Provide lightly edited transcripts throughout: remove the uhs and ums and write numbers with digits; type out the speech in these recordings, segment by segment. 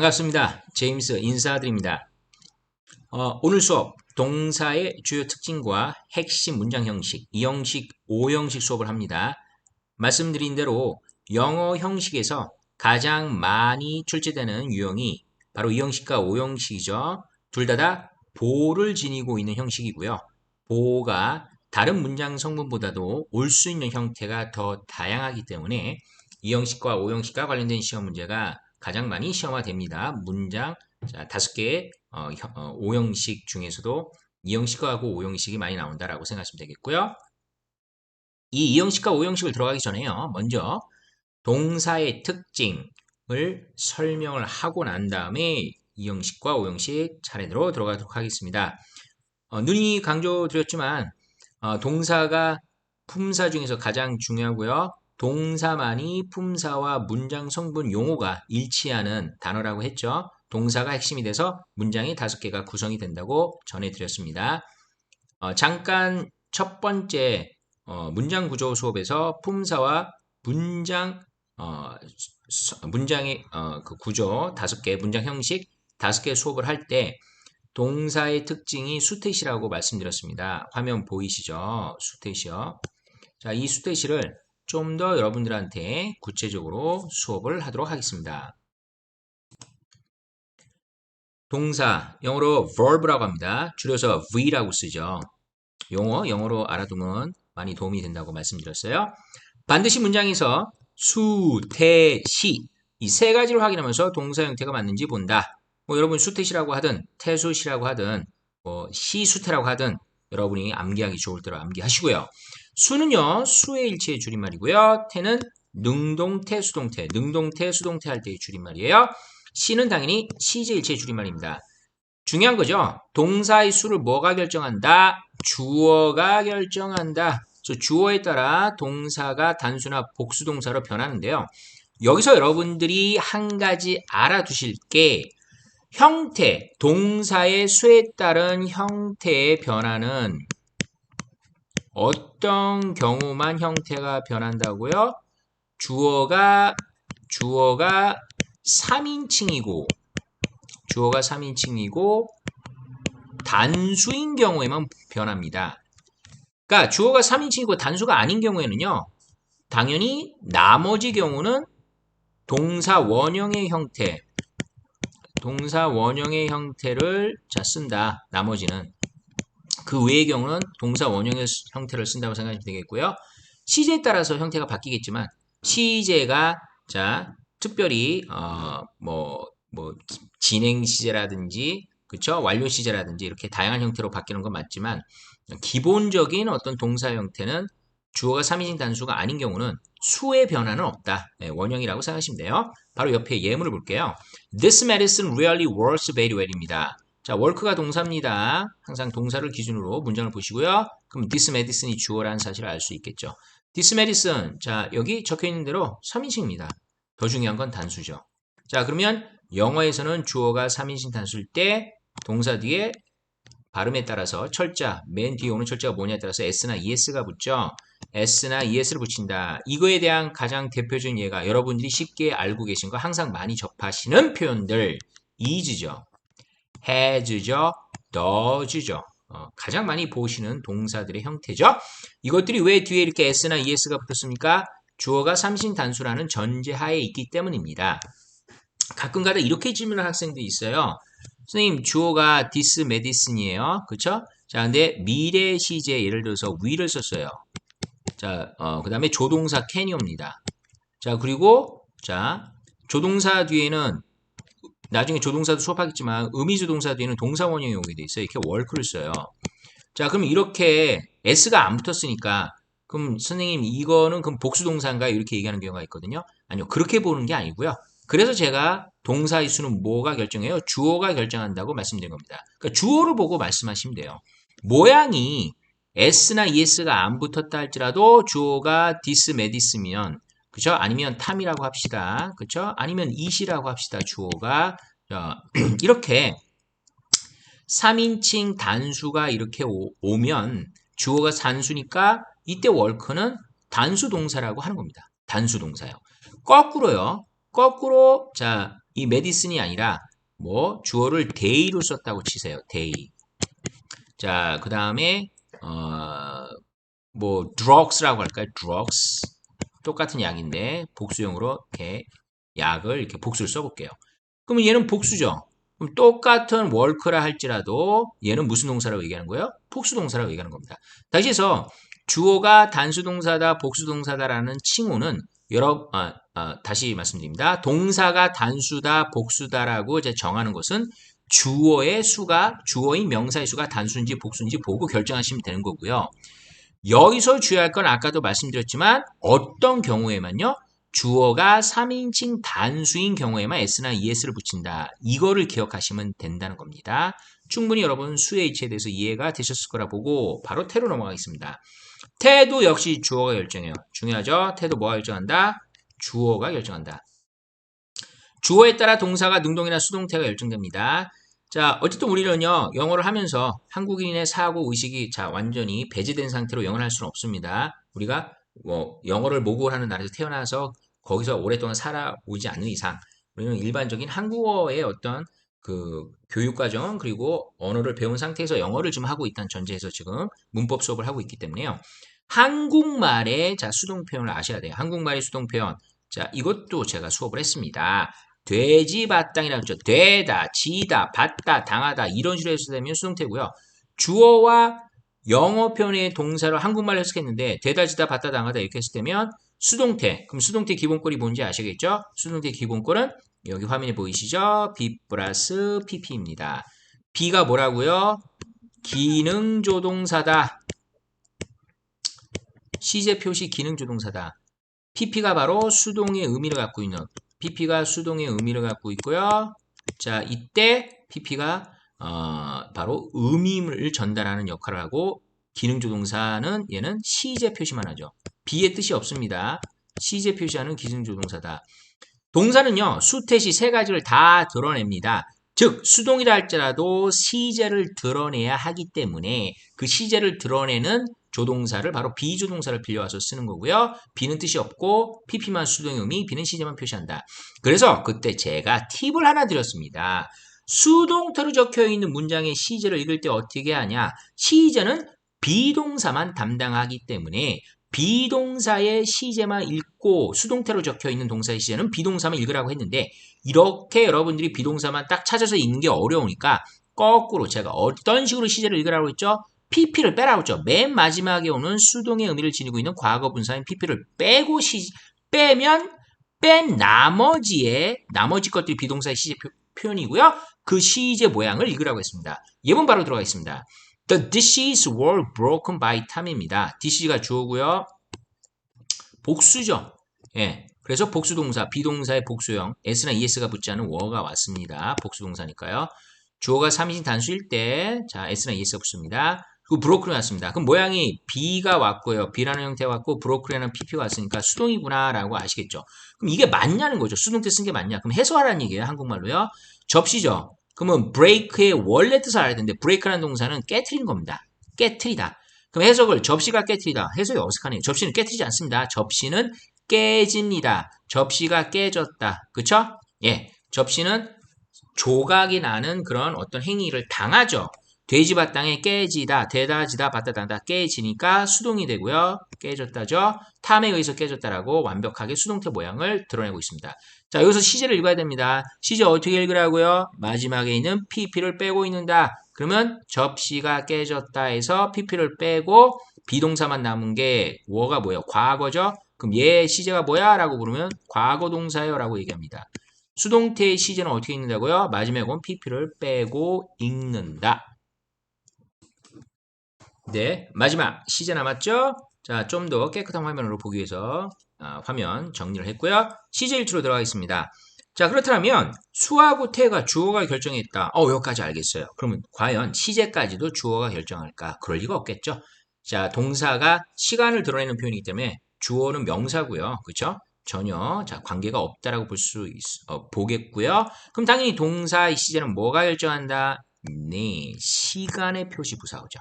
반갑습니다. 제임스 인사드립니다. 오늘 수업 동사의 주요 특징과 핵심 문장 형식, 2형식, 5형식 수업을 합니다. 말씀드린 대로 영어 형식에서 가장 많이 출제되는 유형이 바로 2형식과 5형식이죠. 둘 다 보를 지니고 있는 형식이고요. 보가 다른 문장 성분보다도 올 수 있는 형태가 더 다양하기 때문에 2형식과 5형식과 관련된 시험 문제가 가장 많이 시험화됩니다. 문장 5개의 5형식 중에서도 2형식하고 5형식이 많이 나온다라고 생각하시면 되겠고요. 이 2형식과 5형식을 들어가기 전에요. 먼저 동사의 특징을 설명을 하고 난 다음에 2형식과 5형식 차례대로 들어가도록 하겠습니다. 눈이 강조드렸지만 동사가 품사 중에서 가장 중요하고요. 동사만이 품사와 문장 성분 용어가 일치하는 단어라고 했죠. 동사가 핵심이 돼서 문장이 5개가 구성이 된다고 전해드렸습니다. 잠깐 첫 번째 문장 구조 수업에서 품사와 문장의 그 구조 5개, 문장 형식 5개 수업을 할 때 동사의 특징이 수태시라고 말씀드렸습니다. 화면 보이시죠? 수태시요. 자, 이 수태시를 좀 더 여러분들한테 구체적으로 수업을 하도록 하겠습니다. 동사, 영어로 verb라고 합니다. 줄여서 V라고 쓰죠. 영어로 알아두면 많이 도움이 된다고 말씀드렸어요. 반드시 문장에서 수, 태, 시 이 세 가지를 확인하면서 동사 형태가 맞는지 본다. 여러분 수태시라고 하든 태수시라고 하든 시수태라고 하든 여러분이 암기하기 좋을 대로 암기하시고요. 수는요 수의 일체의 줄임말이고요. 태는 능동태, 수동태, 능동태, 수동태 할 때의 줄임말이에요. 시는 당연히 시제 일체의 줄임말입니다. 중요한 거죠. 동사의 수를 뭐가 결정한다? 주어가 결정한다. 그래서 주어에 따라 동사가 단수나 복수동사로 변하는데요. 여기서 여러분들이 한 가지 알아두실 게 형태, 동사의 수에 따른 형태의 변화는 어떤 경우만 형태가 변한다고요? 주어가 3인칭이고 단수인 경우에만 변합니다. 그러니까 주어가 3인칭이고 단수가 아닌 경우에는요. 당연히 나머지 경우는 동사 원형의 형태를 쓴다. 나머지는. 그 외의 경우는 동사 원형의 형태를 쓴다고 생각하시면 되겠고요. 시제에 따라서 형태가 바뀌겠지만 시제가 특별히 진행 시제라든지 그쵸? 완료 시제라든지 이렇게 다양한 형태로 바뀌는 건 맞지만 기본적인 어떤 동사 형태는 주어가 3인칭 단수가 아닌 경우는 수의 변화는 없다. 네, 원형이라고 생각하시면 돼요. 바로 옆에 예문을 볼게요. This medicine really works very well입니다. 자, work가 동사입니다. 항상 동사를 기준으로 문장을 보시고요. 그럼 this medicine이 주어라는 사실을 알 수 있겠죠. This medicine, 자, 여기 적혀 있는 대로 3인칭입니다. 더 중요한 건 단수죠. 자, 그러면 영어에서는 주어가 3인칭 단수일 때 동사 뒤에 발음에 따라서 철자, 맨 뒤에 오는 철자가 뭐냐에 따라서 s나 es가 붙죠. s나 es를 붙인다. 이거에 대한 가장 대표적인 예가 여러분들이 쉽게 알고 계신 거 항상 많이 접하시는 표현들 is죠. has죠. does죠. 가장 많이 보시는 동사들의 형태죠. 이것들이 왜 뒤에 이렇게 s나 es가 붙었습니까? 주어가 3인칭 단수라는 전제하에 있기 때문입니다. 가끔가다 이렇게 질문하는 학생들이 있어요. 선생님, 주어가 this medicine이에요. 그쵸? 자, 근데 미래 시제 예를 들어서 will을 썼어요. 자, 그 다음에 조동사 can이 옵니다. 자, 그리고, 조동사 뒤에는, 나중에 조동사도 수업하겠지만, 의미조동사 뒤에는 동사 원형이 오게 돼 있어요. 이렇게 work를 써요. 자, 그럼 이렇게 s가 안 붙었으니까, 그럼 선생님, 이거는 그럼 복수동사인가요? 이렇게 얘기하는 경우가 있거든요. 아니요, 그렇게 보는 게 아니고요. 그래서 제가 동사의 수는 뭐가 결정해요? 주어가 결정한다고 말씀드린 겁니다. 그러니까 주어를 보고 말씀하시면 돼요. 모양이 s나 es가 안 붙었다 할지라도 주어가 this medicine면 그쵸? 아니면 탐이라고 합시다. 그쵸? 아니면 it이라고 합시다. 주어가 이렇게 3인칭 단수가 이렇게 오면 주어가 단수니까 이때 work는 단수 동사라고 하는 겁니다. 단수 동사요. 거꾸로요. 거꾸로 자, 이 메디슨이 아니라 뭐 주어를 day로 썼다고 치세요. day. 자, 그 다음에 뭐 drugs라고 할까요? drugs. 똑같은 약인데 복수형으로 이렇게 약을 이렇게 복수를 써볼게요. 그러면 얘는 복수죠. 그럼 똑같은 work라 할지라도 얘는 무슨 동사라고 얘기하는 거예요? 복수동사라고 얘기하는 겁니다. 다시 해서 주어가 단수동사다, 복수동사다라는 칭호는 다시 말씀드립니다. 동사가 단수다, 복수다라고 이제 정하는 것은 주어인 명사의 수가 단수인지 복수인지 보고 결정하시면 되는 거고요. 여기서 주의할 건 아까도 말씀드렸지만 어떤 경우에만요. 주어가 3인칭 단수인 경우에만 s나 es를 붙인다. 이거를 기억하시면 된다는 겁니다. 충분히 여러분 수의 이치에 대해서 이해가 되셨을 거라 보고 바로 태로 넘어가겠습니다. 태도 역시 주어가 결정해요. 중요하죠? 태도 뭐가 결정한다? 주어가 결정한다. 주어에 따라 동사가 능동이나 수동태가 결정됩니다. 자, 어쨌든 우리는요, 영어를 하면서 한국인의 사고 의식이 자, 완전히 배제된 상태로 영어를 할 수는 없습니다. 우리가 뭐 영어를 모국어를 하는 나라에서 태어나서 거기서 오랫동안 살아오지 않는 이상 우리는 일반적인 한국어의 어떤 그 교육과정 그리고 언어를 배운 상태에서 영어를 좀 하고 있다는 전제에서 지금 문법 수업을 하고 있기 때문에요. 한국말의 자, 수동 표현을 아셔야 돼요. 한국말의 수동 표현. 자, 이것도 제가 수업을 했습니다. 돼지밭당이라고 했죠. 되다, 지다, 받다, 당하다 이런 식으로 해서 되면 수동태고요. 주어와 영어 표현의 동사로 한국말로 해석했는데 되다, 지다, 받다, 당하다 이렇게 했을 때면 수동태. 그럼 수동태 기본꼴이 뭔지 아시겠죠? 수동태 기본꼴은 여기 화면에 보이시죠? be 플러스 pp입니다. be가 뭐라고요? 기능조동사다. 시제 표시 기능조동사다. pp가 바로 수동의 의미를 갖고 있는 pp가 수동의 의미를 갖고 있고요. 자, 이때 pp가 바로 의미를 전달하는 역할을 하고 기능조동사는 얘는 시제 표시만 하죠. be의 뜻이 없습니다. 시제 표시하는 기능조동사다. 동사는요, 수태시 세 가지를 다 드러냅니다. 즉, 수동이라 할지라도 시제를 드러내야 하기 때문에 그 시제를 드러내는 조동사를 바로 비조동사를 빌려와서 쓰는 거고요. be는 뜻이 없고 pp만 수동의 의미, be는 시제만 표시한다. 그래서 그때 제가 팁을 하나 드렸습니다. 수동태로 적혀있는 문장의 시제를 읽을 때 어떻게 하냐? 시제는 비동사만 담당하기 때문에 비동사의 시제만 읽고 수동태로 적혀있는 동사의 시제는 비동사만 읽으라고 했는데 이렇게 여러분들이 비동사만 딱 찾아서 읽는 게 어려우니까 거꾸로 제가 어떤 식으로 시제를 읽으라고 했죠? pp를 빼라고 했죠. 맨 마지막에 오는 수동의 의미를 지니고 있는 과거 분사인 pp를 빼면 뺀 나머지 것들이 비동사의 시제 표현이고요. 그 시제 모양을 읽으라고 했습니다. 예문 바로 들어가겠습니다. The dishes were broken by Tom입니다. dish가 주어고요. 복수죠. 예. 그래서 복수동사, 비동사의 복수형, s나 es가 붙지 않은 were가 왔습니다. 복수동사니까요. 주어가 3인칭 단수일 때, 자, s나 es가 붙습니다. 그리고 broken이 왔습니다. 그럼 모양이 b가 왔고요. b라는 형태가 왔고, broken이라는 pp가 왔으니까 수동이구나라고 아시겠죠. 그럼 이게 맞냐는 거죠. 수동태 쓴 게 맞냐. 그럼 해소하라는 얘기예요. 한국말로요. 접시죠. 그러면 break의 원래 뜻을 알아야 되는데 break라는 동사는 깨트리는 겁니다. 깨트리다. 그럼 해석을 접시가 깨트리다. 해석이 어색하네요. 접시는 깨트리지 않습니다. 접시는 깨집니다. 접시가 깨졌다. 그쵸? 예. 접시는 조각이 나는 그런 어떤 행위를 당하죠. 돼지밭당에 깨지다, 되다, 지다, 받다, 당다, 깨지니까 수동이 되고요. 깨졌다죠. 탐에 의해서 깨졌다라고 완벽하게 수동태 모양을 드러내고 있습니다. 자, 여기서 시제를 읽어야 됩니다. 시제 어떻게 읽으라고요? 마지막에 있는 pp를 빼고 읽는다. 그러면 접시가 깨졌다 해서 pp를 빼고 비동사만 남은 게 were가 뭐예요? 과거죠? 그럼 얘 시제가 뭐야? 라고 물으면 과거 동사예요 라고 얘기합니다. 수동태의 시제는 어떻게 읽는다고요? 마지막에 온 pp를 빼고 읽는다. 네, 마지막 시제 남았죠? 자, 좀 더 깨끗한 화면으로 보기 위해서 화면 정리를 했고요. 시제 일치로 들어가겠습니다. 자, 그렇다면 수하고 태가 주어가 결정했다. 여기까지 알겠어요. 그러면 과연 시제까지도 주어가 결정할까? 그럴 리가 없겠죠. 자, 동사가 시간을 드러내는 표현이기 때문에 주어는 명사고요. 그렇죠? 전혀 자, 관계가 없다라고 보겠고요. 그럼 당연히 동사의 시제는 뭐가 결정한다? 네, 시간의 표시 부사어죠.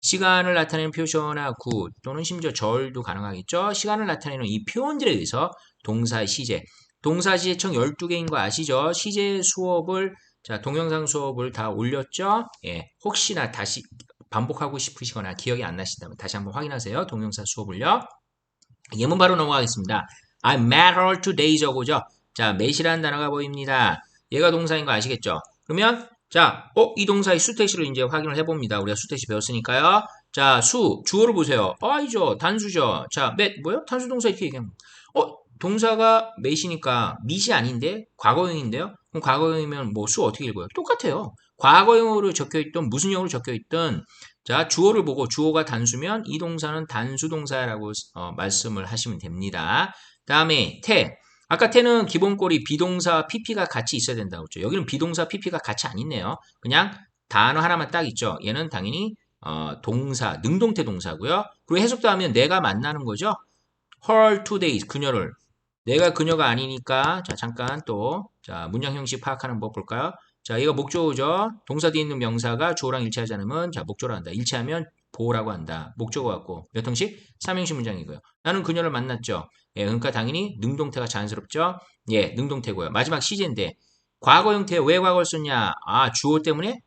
시간을 나타내는 표시어나 구 또는 심지어 절도 가능하겠죠. 시간을 나타내는 이 표현들에 의해서 동사의 시제, 동사 시제총 12개인 거 아시죠? 시제 수업을 자, 동영상 수업을 다 올렸죠? 예. 혹시나 다시 반복하고 싶으시거나 기억이 안 나신다면 다시 한번 확인하세요. 동영상 수업을요. 예문 바로 넘어가겠습니다. I met her 2 days ago죠. 자, met이라는 단어가 보입니다. 얘가 동사인 거 아시겠죠? 그러면 자, 이 동사의 수태시를 이제 확인을 해봅니다. 우리가 수태시 배웠으니까요. 자, 주어를 보세요. 아니죠. 단수죠. 자, met 뭐요? 단수 동사 이렇게 얘기하면 동사가 met이니까 meet이 아닌데 과거형인데요. 그럼 과거형이면 뭐 수 어떻게 읽어요? 똑같아요. 과거형으로 적혀있던 무슨 형으로 적혀있던 자, 주어를 보고 주어가 단수면 이 동사는 단수 동사라고 말씀을 하시면 됩니다. 다음에 태. 아까 태는 기본꼴이 비동사 pp가 같이 있어야 된다고 했죠. 여기는 비동사 pp가 같이 안 있네요. 그냥 단어 하나만 딱 있죠. 얘는 당연히 동사, 능동태 동사고요. 그리고 해석도 하면 내가 만나는 거죠. her 2 days, 그녀를. 내가 그녀가 아니니까 자, 잠깐 또 자, 문장 형식 파악하는 법 볼까요? 자, 이거 목적어죠. 동사 뒤에 있는 명사가 주어랑 일치하지 않으면 자, 목적어로 한다. 일치하면 보호라고 한다. 목적어 같고 몇 형식? 3형식 문장이고요. 나는 그녀를 만났죠. 예, 그러니까 당연히 능동태가 자연스럽죠. 예, 능동태고요. 마지막 시제인데 과거 형태 왜 과거를 썼냐? 아, 주어 때문에?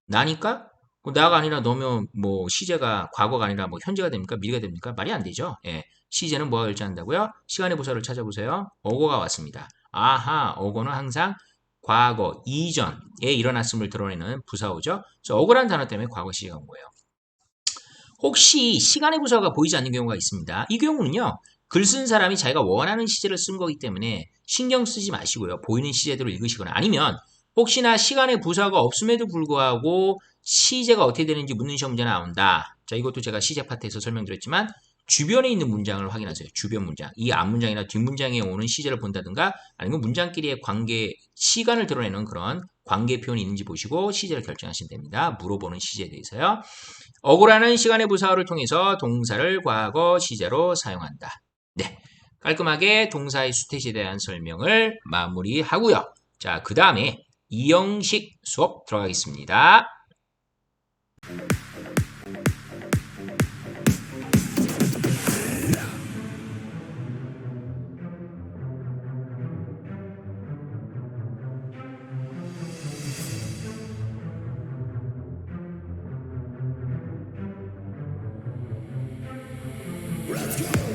나니까? 나가 아니라 너면 뭐 시제가 과거가 아니라 뭐 현재가 됩니까? 미래가 됩니까? 말이 안 되죠. 예. 시제는 뭐가 일치한다고요? 시간의 부사를 찾아보세요. 어고가 왔습니다. 아하, 어고는 항상 과거, 이전에 일어났음을 드러내는 부사어죠. 그래서 어고라는 단어 때문에 과거 시제가 온 거예요. 혹시 시간의 부사가 보이지 않는 경우가 있습니다. 이 경우는요. 글 쓴 사람이 자기가 원하는 시제를 쓴 거기 때문에 신경 쓰지 마시고요. 보이는 시제대로 읽으시거나 아니면 혹시나 시간의 부사가 없음에도 불구하고 시제가 어떻게 되는지 묻는 시험 문제 나온다. 자, 이것도 제가 시제 파트에서 설명드렸지만 주변에 있는 문장을 확인하세요. 주변 문장. 이 앞문장이나 뒷문장에 오는 시제를 본다든가 아니면 문장끼리의 관계, 시간을 드러내는 그런 관계 표현이 있는지 보시고 시제를 결정하시면 됩니다. 물어보는 시제에 대해서요. 어고라는 시간의 부사어를 통해서 동사를 과거 시제로 사용한다. 네. 깔끔하게 동사의 수태시에 대한 설명을 마무리하고요. 자, 그 다음에 이형식 수업 들어가겠습니다. Let's go.